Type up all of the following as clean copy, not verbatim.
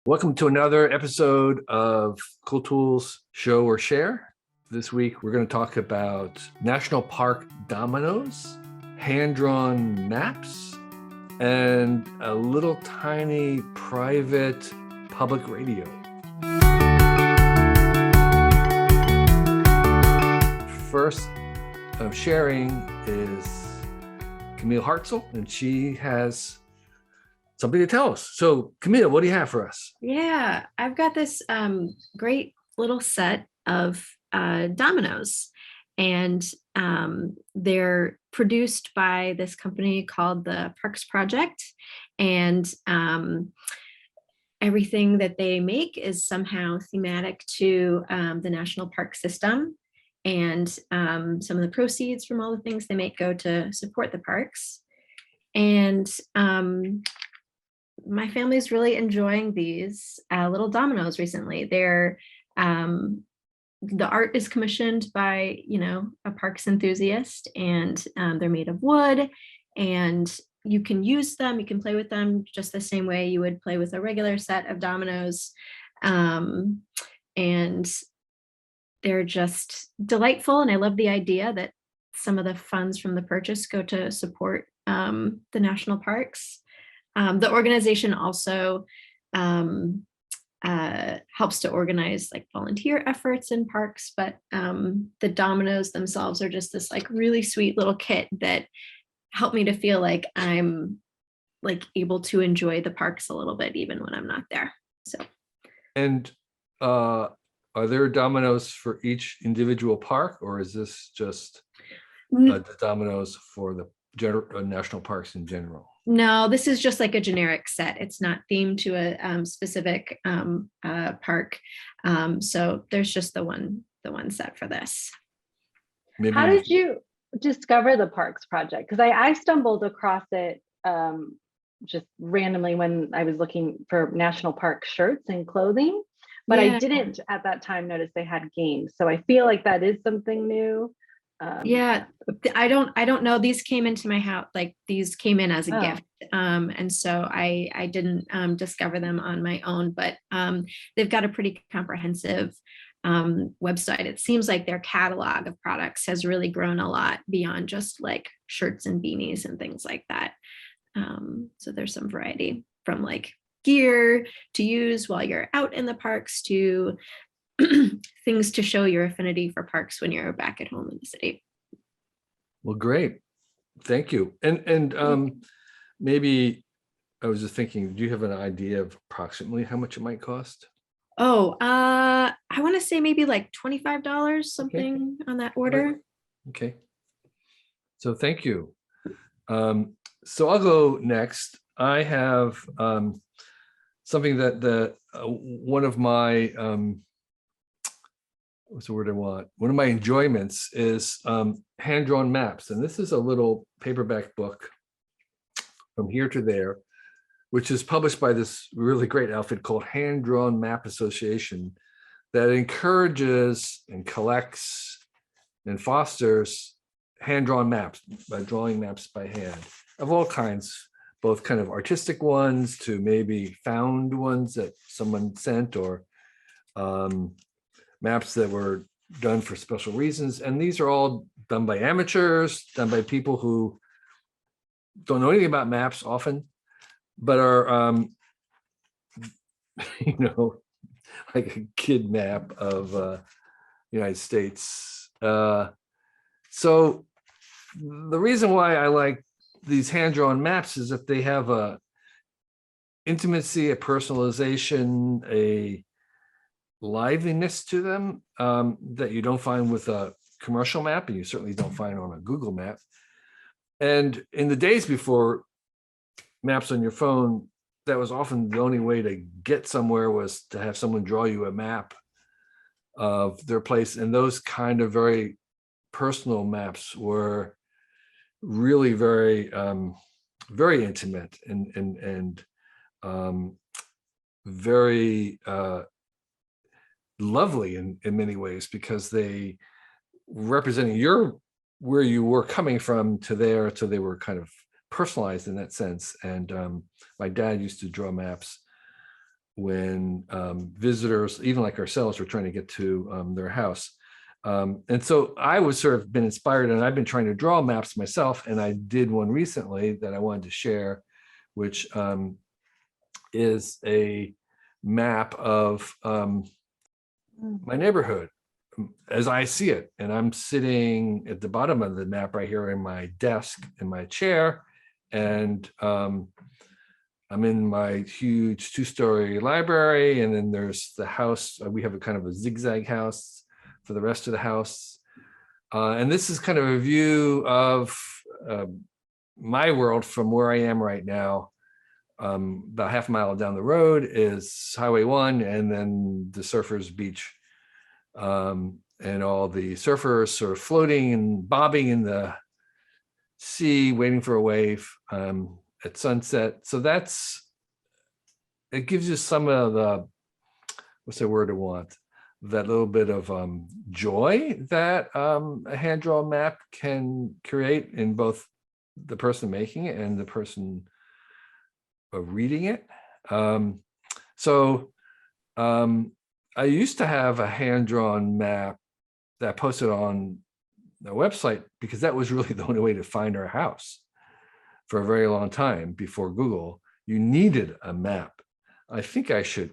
Welcome to another episode of Cool Tools Show or Share. This week, we're going to talk about National Park Dominoes, hand-drawn maps, and a little tiny private public radio. First of sharing is Camille Hartzell, and she has something to tell us. So Camille, what do you have for us? Yeah, I've got this great little set of dominoes, and they're produced by this company called the Parks Project, and everything that they make is somehow thematic to the national park system, and some of the proceeds from all the things they make go to support the parks. And my family's really enjoying these little dominoes recently. They're the art is commissioned by a parks enthusiast, and they're made of wood, and you can use them, you can play with them just the same way you would play with a regular set of dominoes, and they're just delightful. And I love the idea that some of the funds from the purchase go to support the national parks. The organization also helps to organize like volunteer efforts in parks, but the dominoes themselves are just this like really sweet little kit that help me to feel like I'm like able to enjoy the parks a little bit even when I'm not there. So, and are there dominoes for each individual park, or is this just the dominoes for the national parks in general? No, this is just like a generic set. It's not themed to a specific park. So there's just the one set for this. Maybe. How did you discover the Parks Project? Because I stumbled across it just randomly when I was looking for national park shirts and clothing, but I didn't at that time notice they had games. So I feel like that is something new. I don't know. These came into my house, like these came in as a gift. And so I didn't discover them on my own, but they've got a pretty comprehensive website. It seems like their catalog of products has really grown a lot beyond just like shirts and beanies and things like that. So there's some variety from like gear to use while you're out in the parks to things to show your affinity for parks when you're back at home in the city. Well, great. Thank you. And maybe I was just thinking, do you have an idea of approximately how much it might cost? Oh, I want to say maybe like $25, something on that order. Right. Okay. So thank you. So I'll go next. I have something that one of my what's the word I want? One of my enjoyments is hand-drawn maps. And this is a little paperback book from here to there, which is published by this really great outfit called Hand Drawn Map Association that encourages and collects and fosters hand-drawn maps by drawing maps by hand of all kinds, both kind of artistic ones to maybe found ones that someone sent, or maps that were done for special reasons. And these are all done by amateurs, done by people who don't know anything about maps often, but are, like a kid map of the United States. So the reason why I like these hand-drawn maps is that they have a intimacy, a personalization, a liveliness to them that you don't find with a commercial map, and you certainly don't find on a Google map. And in the days before maps on your phone, that was often the only way to get somewhere, was to have someone draw you a map of their place. And those kind of very personal maps were really very, very intimate and very lovely in many ways, because they representing where you were coming from to there, so they were kind of personalized in that sense. And my dad used to draw maps when visitors, even like ourselves, were trying to get to their house. And so I was sort of been inspired, and I've been trying to draw maps myself. And I did one recently that I wanted to share, which is a map of my neighborhood as I see it. And I'm sitting at the bottom of the map right here in my desk, in my chair. And I'm in my huge 2-story library. And then there's the house. We have a kind of a zigzag house for the rest of the house. And this is kind of a view of my world from where I am right now. About half a mile down the road is Highway 1, and then the Surfers Beach. And all the surfers sort of floating and bobbing in the sea, waiting for a wave at sunset. So it gives you some of the, what's the word I want? That little bit of joy that a hand-drawn map can create in both the person making it and the person reading it. I used to have a hand-drawn map that I posted on the website because that was really the only way to find our house for a very long time before Google. You needed a map. I think I should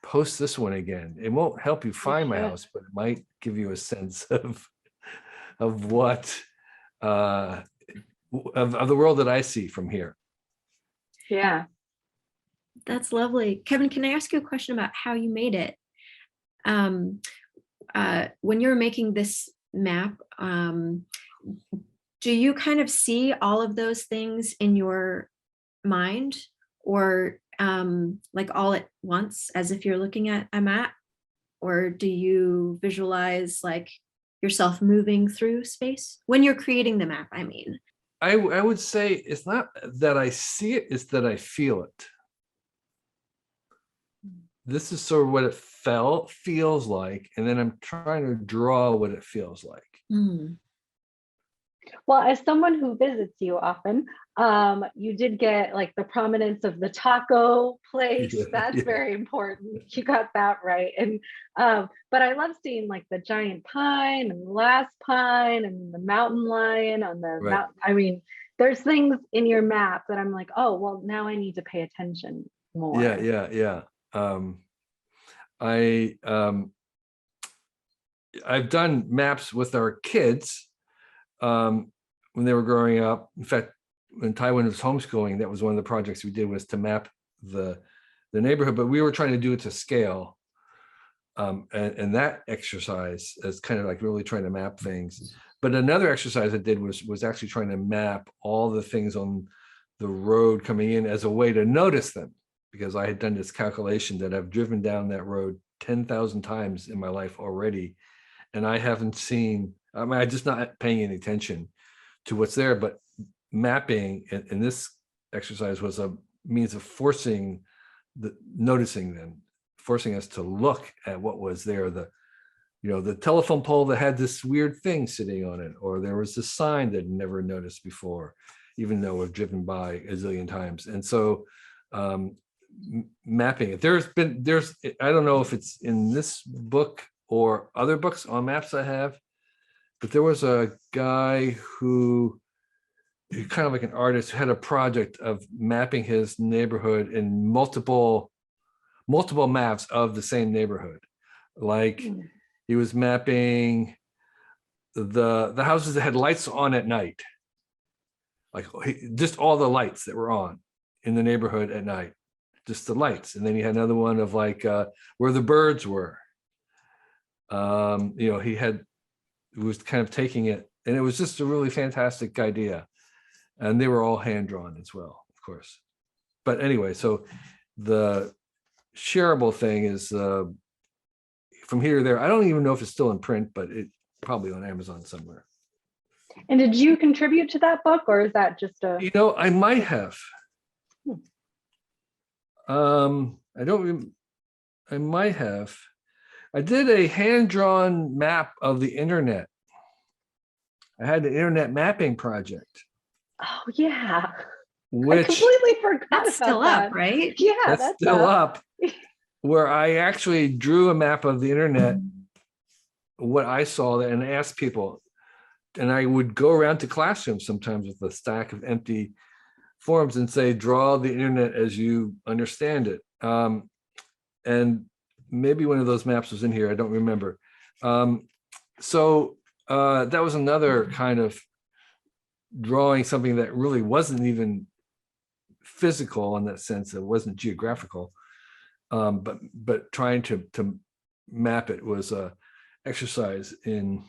post this one again. It won't help you find my house, but it might give you a sense of what of the world that I see from here. Yeah. That's lovely. Kevin, can I ask you a question about how you made it? When you're making this map, do you kind of see all of those things in your mind, or like all at once, as if you're looking at a map? Or do you visualize like yourself moving through space when you're creating the map? I mean, I would say it's not that I see it, it's that I feel it. This is sort of what it feels like, and then I'm trying to draw what it feels like. Well, as someone who visits you often, you did get like the prominence of the taco place. That's very important. You got that right. And but I love seeing like the giant pine and the last pine and the mountain lion on the mountain. I mean, there's things in your map that I'm like, oh, well, now I need to pay attention more. Yeah. I've done maps with our kids when they were growing up. In fact, when Taiwan was homeschooling, that was one of the projects we did, was to map the neighborhood, but we were trying to do it to scale. And that exercise is kind of like really trying to map things. But another exercise I did was actually trying to map all the things on the road coming in as a way to notice them, because I had done this calculation that I've driven down that road 10,000 times in my life already. And I haven't seen, I mean, I'm just not paying any attention to what's there, but mapping in this exercise was a means of noticing them, forcing us to look at what was there. The telephone pole that had this weird thing sitting on it, or there was this sign that I'd never noticed before, even though we've driven by a zillion times. And so mapping it, I don't know if it's in this book or other books on maps I have, but there was a guy who kind of like an artist who had a project of mapping his neighborhood in multiple maps of the same neighborhood. Like he was mapping the houses that had lights on at night, like just all the lights that were on in the neighborhood at night, just the lights. And then he had another one of like where the birds were. He was kind of taking it, and it was just a really fantastic idea. And they were all hand-drawn as well, of course. But anyway, so the shareable thing is from here to there. I don't even know if it's still in print, but it's probably on Amazon somewhere. And did you contribute to that book, or is that just a? I might have. I might have. I did a hand-drawn map of the internet. I had the internet mapping project. Oh yeah. which completely forgot That's still about up, that. right? Yeah, that's still up, where I actually drew a map of the internet, what I saw, and asked people. And I would go around to classrooms sometimes with a stack of empty forms and say, draw the internet as you understand it. And maybe one of those maps was in here, I don't remember. So that was another kind of drawing something that really wasn't even physical in that sense. It wasn't geographical, but trying to map it was a exercise in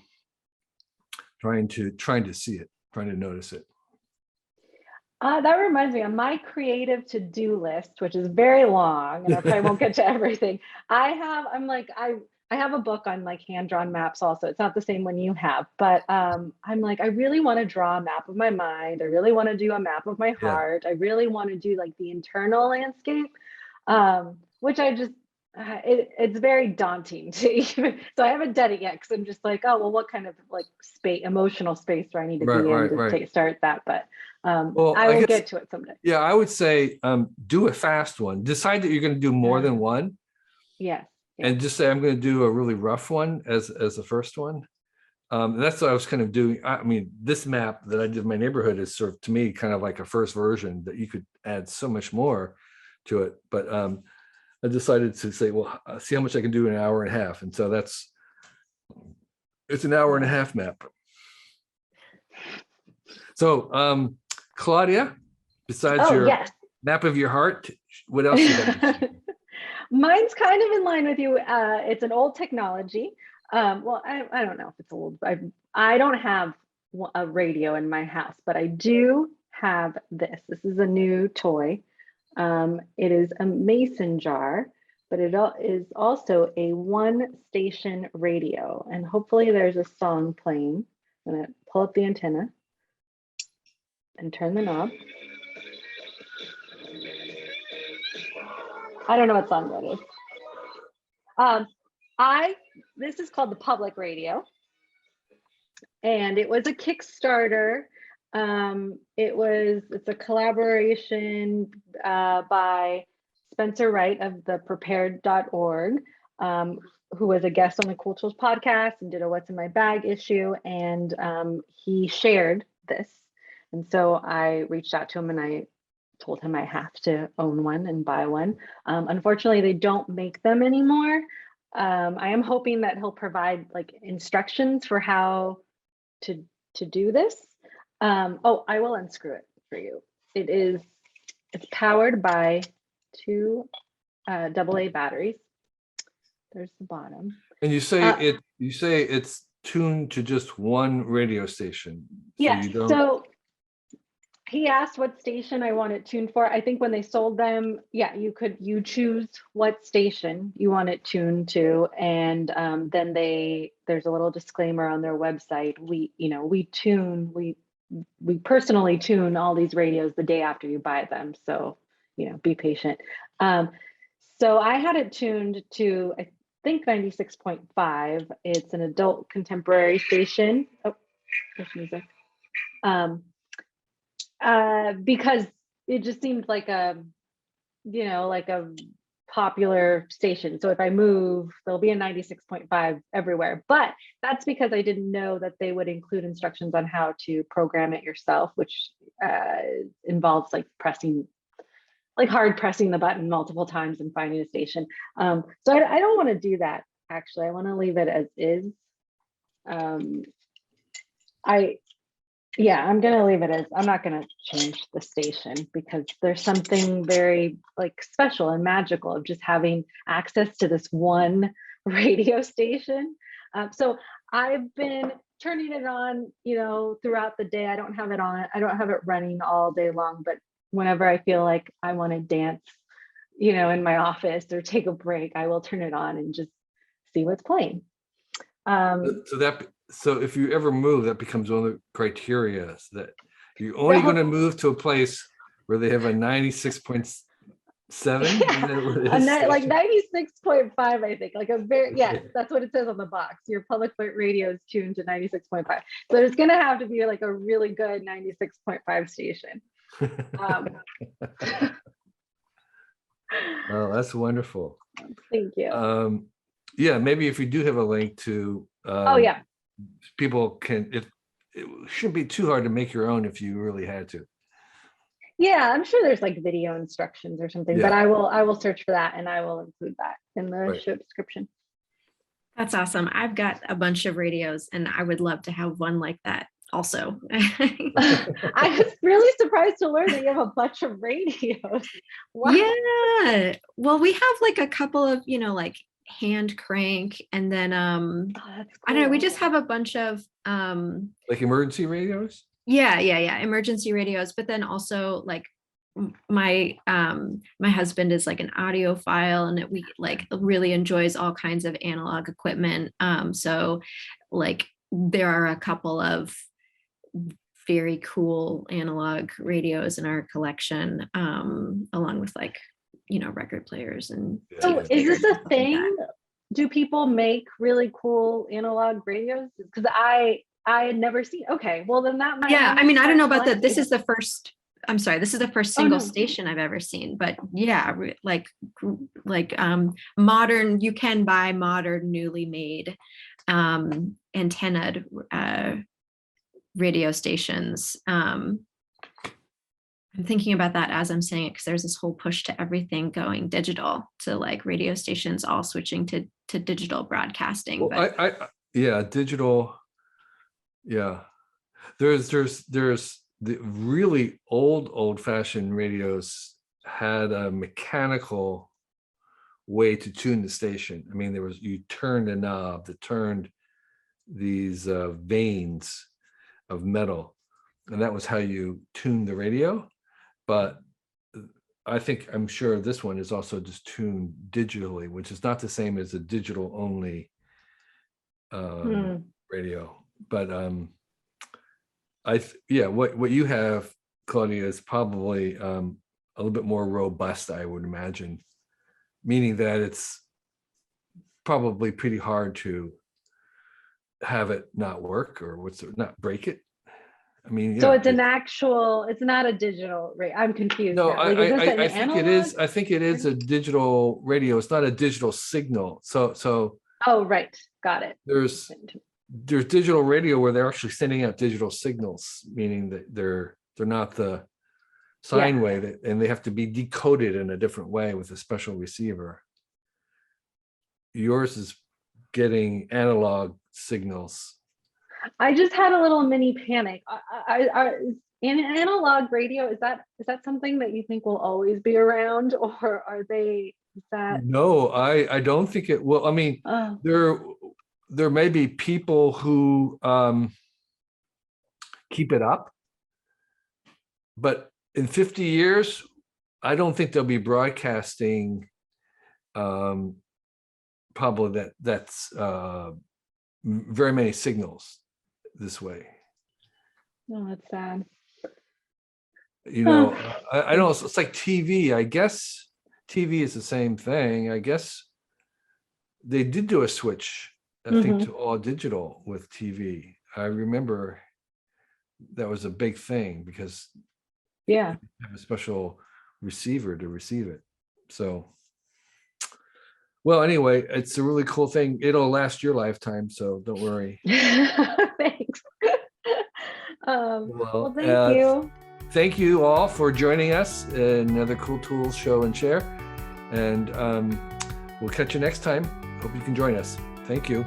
trying to see it, trying to notice it. That reminds me of my creative to-do list, which is very long, and I probably won't get to everything. I have a book on like hand-drawn maps also. It's not the same one you have, but I'm like, I really want to draw a map of my mind. I really want to do a map of my heart. I really want to do like the internal landscape, which I just, it's very daunting to even, so I haven't done it yet because I'm just like, oh, well, what kind of like emotional space do I need to be in to start that? But well, I will get to it someday. Yeah, I would say do a fast one. Decide that you're going to do more than one. Yes. And just say, I'm going to do a really rough one as the first one. And that's what I was kind of doing. I mean, this map that I did in my neighborhood is sort of, to me, kind of like a first version that you could add so much more to it. But I decided to say, well, see how much I can do in an hour and a half. And so it's an hour and a half map. So Claudia, besides your map of your heart, what else you got? Mine's kind of in line with you. It's an old technology. Well, I don't know if it's old. I don't have a radio in my house, but I do have this. This is a new toy. It is a mason jar, but it is also a one-station radio. And hopefully there's a song playing. I'm gonna pull up the antenna and turn the knob. I don't know what song that is. This is called the Public Radio, and it was a Kickstarter. It's a collaboration by Spencer Wright of the prepared.org, who was a guest on the Cool Tools podcast and did a What's in My Bag issue, and he shared this. And so I reached out to him and I told him I have to own one and buy one. Unfortunately, they don't make them anymore. I am hoping that he'll provide like instructions for how to do this. Oh, I will unscrew it for you. It's powered by two AA batteries. There's the bottom. And you say it's tuned to just one radio station. Yes. So he asked what station I want it tuned for. I think when they sold them, you choose what station you want it tuned to, and then there's a little disclaimer on their website. We personally tune all these radios the day after you buy them, so be patient. So I had it tuned to, I think, 96.5. It's an adult contemporary station. Oh, there's music. Because it just seemed like a popular station. So if I move, there'll be a 96.5 everywhere. But that's because I didn't know that they would include instructions on how to program it yourself, which involves hard pressing the button multiple times and finding a station. So I don't want to do that. Actually, I want to leave it as is. I'm going to leave it as, I'm not going to change the station because there's something very special and magical of just having access to this one radio station. So I've been turning it on, throughout the day. I don't have it on. I don't have it running all day long, but whenever I feel like I want to dance, in my office or take a break, I will turn it on and just see what's playing. So if you ever move, that becomes one of the criteria, that you're only going to move to a place where they have a 96.7, like 96.5, I think, that's what it says on the box. Your public radio is tuned to 96.5. So there's going to have to be like a really good 96.5 station. Um, Oh, that's wonderful. Thank you. Yeah, maybe if you do have a link to, Oh, yeah. people can, it shouldn't be too hard to make your own if you really had to. Yeah, I'm sure there's like video instructions or something, but Yeah. I will search for that and I will include that in the Right. show description. That's awesome. I've got a bunch of radios and I would love to have one like that also. I was really surprised to learn that you have a bunch of radios. Wow. Yeah. Well, we have like a couple of, like hand crank, and then Oh, that's I don't know, we cool. just have a bunch of Like emergency radios? yeah, emergency radios, but then also like my husband is like an audiophile, and we like really enjoys all kinds of analog equipment. So like there are a couple of very cool analog radios in our collection, along with like record players and So Yeah. is players this and a stuff like thing? that. Do people make really cool analog radios? Because I had never seen. Okay, well then that might. Yeah, I mean, I don't know about that. This collecting. is the first. I'm sorry, this is the first Oh, single no. station I've ever seen. But yeah, like modern. You can buy modern, newly made antenna radio stations. I'm thinking about that as I'm saying it, because there's this whole push to everything going digital, to like radio stations all switching to digital broadcasting. Well, But yeah, digital. Yeah. There's the really old fashioned radios had a mechanical way to tune the station. I mean, you turned a knob that turned these veins of metal, and that was how you tuned the radio. But I'm sure this one is also just tuned digitally, which is not the same as a digital only radio. But what you have, Claudia, is probably a little bit more robust, I would imagine, meaning that it's probably pretty hard to have it not work, or not break it. I mean, So yeah, it's not a digital rate. I'm confused. no, now. Like, is this an I think it analog? is. I think it is a digital radio. It's not a digital signal. So Oh, right. Got it. there's digital radio where they're actually sending out digital signals, meaning that they're not the sine wave, and they have to be decoded in a different way with a special receiver. Yours is getting analog signals. I just had a little mini panic. In analog radio, is that something that you think will always be around, or are they? Is that? No, I don't think it will. I mean, there may be people who keep it up, but in 50 years, I don't think they'll be broadcasting probably that's very many signals this way. Oh, that's sad. I know it's like TV. I guess TV is the same thing. I guess they did do a switch, I think, to all digital with TV. I remember that was a big thing because you have a special receiver to receive it. So, well, anyway, it's a really cool thing. It'll last your lifetime, so don't worry. Thanks. Well, thank you. Thank you all for joining us in another Cool Tools Show and Share. And we'll catch you next time. Hope you can join us. Thank you.